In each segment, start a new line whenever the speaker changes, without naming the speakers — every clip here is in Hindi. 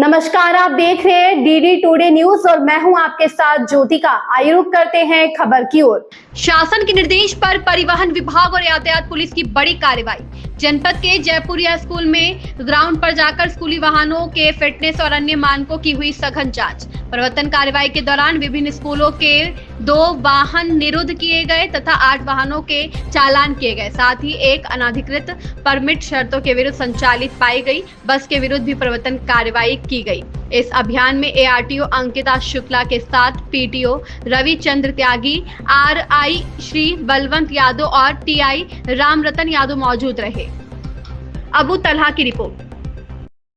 नमस्कार, आप देख रहे हैं डीडी टुडे न्यूज और मैं हूं आपके साथ ज्योतिका। आइए रुक करते हैं खबर की ओर। शासन के निर्देश पर परिवहन विभाग और यातायात पुलिस की बड़ी कार्रवाई। जनपद के जयपुरिया स्कूल में ग्राउंड पर जाकर स्कूली वाहनों के फिटनेस और अन्य मानकों की हुई सघन जांच। परिवर्तन कार्रवाई के दौरान विभिन्न स्कूलों के 2 वाहन निरुद्ध किए गए तथा 8 वाहनों के चालान किए गए। साथ ही एक अनाधिकृत परमिट शर्तों के विरुद्ध संचालित पाई गई बस के विरुद्ध भी परिवर्तन कार्रवाई की गई। इस अभियान में एआरटीओ अंकिता शुक्ला के साथ पीटीओ रविचंद्र त्यागी, आरआई श्री बलवंत यादव और टीआई रामरतन यादव मौजूद रहे। अबू तलहा की रिपोर्ट।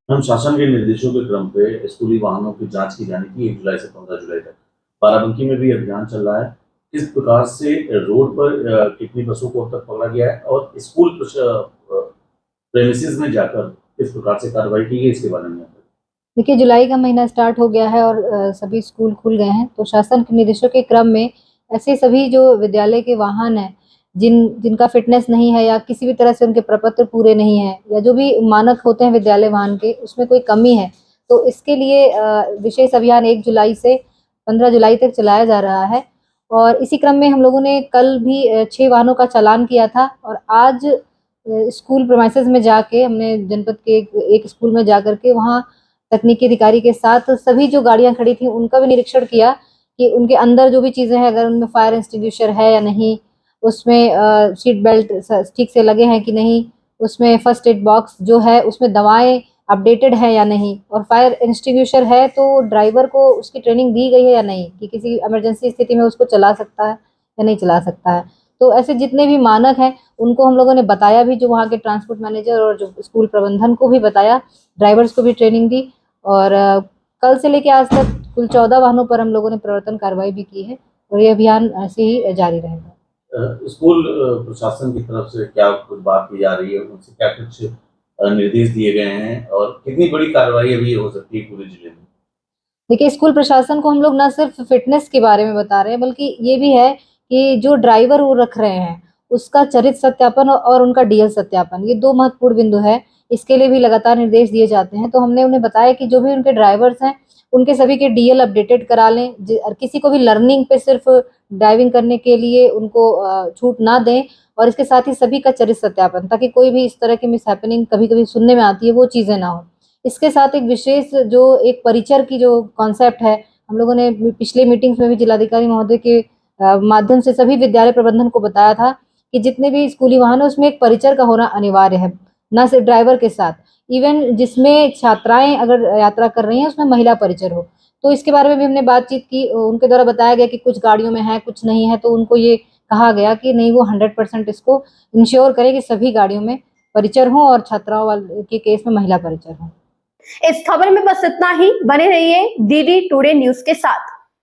हम शासन के निर्देशों के क्रम पे स्कूली वाहनों की जांच की जाने की 1 जुलाई से 15 जुलाई तक बाराबंकी में भी अभियान चल रहा है। किस प्रकार से रोड पर कितनी बसों को अब तक पकड़ा गया है और स्कूल प्रेमिसेस में जाकर किस प्रकार से कार्रवाई की गई, इसके बारे में
देखिए, जुलाई का महीना स्टार्ट हो गया है और सभी स्कूल खुल गए हैं। तो शासन के निर्देशों के क्रम में ऐसे सभी जो विद्यालय के वाहन हैं जिनका फिटनेस नहीं है या किसी भी तरह से उनके प्रपत्र पूरे नहीं है या जो भी मानक होते हैं विद्यालय वाहन के उसमें कोई कमी है, तो इसके लिए विशेष अभियान 1 जुलाई से 15 जुलाई तक चलाया जा रहा है। और इसी क्रम में हम लोगों ने कल भी 6 वाहनों का चालान किया था और आज स्कूल प्रीमाइसेस में जाके हमने जनपद के एक स्कूल में जाकर के वहाँ तकनीकी अधिकारी के साथ सभी जो गाड़ियां खड़ी थी उनका भी निरीक्षण किया कि उनके अंदर जो भी चीज़ें हैं, अगर उनमें फायर एक्सटिंग्विशर है या नहीं, उसमें सीट बेल्ट ठीक से लगे हैं कि नहीं, उसमें फर्स्ट एड बॉक्स जो है उसमें दवाएं अपडेटेड है या नहीं, और फायर एक्सटिंग्विशर है तो ड्राइवर को उसकी ट्रेनिंग दी गई है या नहीं कि किसी इमरजेंसी स्थिति में उसको चला सकता है या नहीं चला सकता है। तो ऐसे जितने भी मानक हैं उनको हम लोगों ने बताया भी, जो वहाँ के ट्रांसपोर्ट मैनेजर और जो स्कूल प्रबंधन को भी बताया, ड्राइवर्स को भी ट्रेनिंग दी। और कल से लेकर आज तक कुल 14 वाहनों पर हम लोगों ने परिवर्तन कार्रवाई भी की है और ये अभियान ऐसे ही जारी रहेगा।
स्कूल प्रशासन की तरफ से क्या कुछ बात की जा रही है, उनसे क्या कुछ निर्देश दिए गए हैं और कितनी बड़ी कार्रवाई अभी हो सकती है पूरे जिले में?
देखिए, स्कूल प्रशासन को हम लोग न सिर्फ फिटनेस के बारे में बता रहे हैं बल्कि ये भी है कि जो ड्राइवर वो रख रहे हैं उसका चरित्र सत्यापन और उनका डीएल सत्यापन, ये 2 महत्वपूर्ण बिंदु है। इसके लिए भी लगातार निर्देश दिए जाते हैं। तो हमने उन्हें बताया कि जो भी उनके ड्राइवर्स हैं उनके सभी के डीएल अपडेटेड करा लें और किसी को भी लर्निंग पे सिर्फ ड्राइविंग करने के लिए उनको छूट ना दें, और इसके साथ ही सभी का चरित्र सत्यापन, ताकि कोई भी इस तरह की मिसहैपनिंग कभी कभी सुनने में आती है वो चीज़ें ना हो। इसके साथ एक विशेष जो एक परिचर की जो कॉन्सेप्ट है, हम लोगों ने पिछले मीटिंग्स में भी जिलाधिकारी महोदय के माध्यम से सभी विद्यालय प्रबंधन को बताया था कि जितने भी स्कूली वाहन है उसमें एक परिचर का होना अनिवार्य है, न सिर्फ ड्राइवर के साथ, इवन जिसमें छात्राएं अगर यात्रा कर रही हैं उसमें महिला परिचर हो। तो इसके बारे में भी हमने बातचीत की। उनके द्वारा बताया गया कि कुछ गाड़ियों में है कुछ नहीं है, तो उनको ये कहा गया कि नहीं, वो 100% इसको इंश्योर करें कि सभी गाड़ियों में परिचर हो और छात्राओं वाले के केस में महिला परिचर हो।
इस खबर में बस इतना ही। बने रहिए डीडी टुडे न्यूज के साथ।